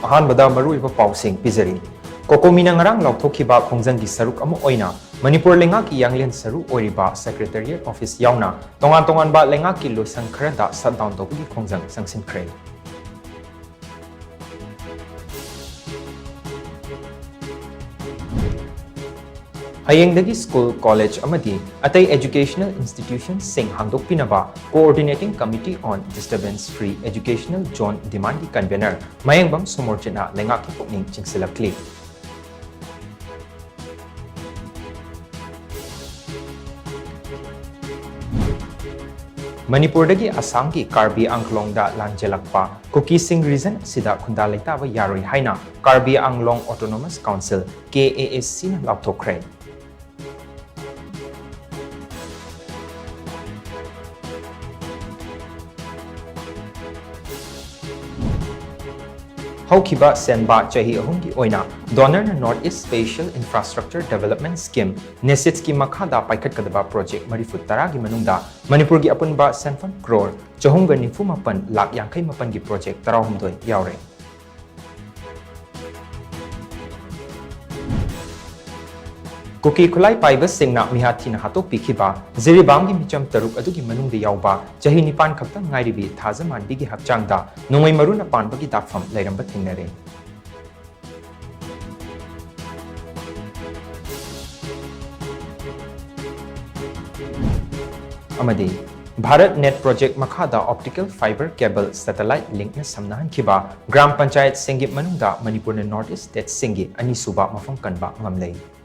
अहानबदा मरुइबा पाउसिंग पिजरी कोकोमीना ngarang lauthokiba khongjanggi saruk ama oina Manipur lenga ki yanglen saru oiriba secretariat office yauna tongan ba lenga ki loisang khrada shutdown tobuli khongjang sangsin khre Hayengdagi school college amadi atai educational institutions sing hangdok pinaba coordinating committee on disturbance free educational zone demand convener mayengbam somorchina lenga ki pokning chingsilakli Manipur dagi Assam ki Karbi Anglong da lanjelakpa Kuki Singh reason sida khunda leita ba yaroi haina Karbi Anglong Autonomous Council KASC na laptokre Haukiba Senba Chahi Ahungi Oina, Donor North East Spatial Infrastructure Development Scheme, Nesitski Makhada Paikat Kadaba Project Marifut Taragi Manunda, Manipur gi Apunba Senfam Crore, Chahunga Nifumapan Lak Yankai Mapan gi Project Tarahumdoi Yaure. Kuki Kulai Paibas Singna Mihatina Hato Pikiba, Ziribam gi Micham Taruk Adugi Manungdi Yauba, Chahi Nipan Kapta Ngairibi, Tazaman Bigi Hapchangda, Nungay Maruna Pan Bagi Dakfam, Lairamba Tingnere. Amadi Bharat Net Project Makhada Optical Fiber Cable Satellite Link na Samnahan Kiba, Gram Panchayat Singip Manungda, Manipur North East State Singi, Anisuba Mafang Kanba Ngamlay.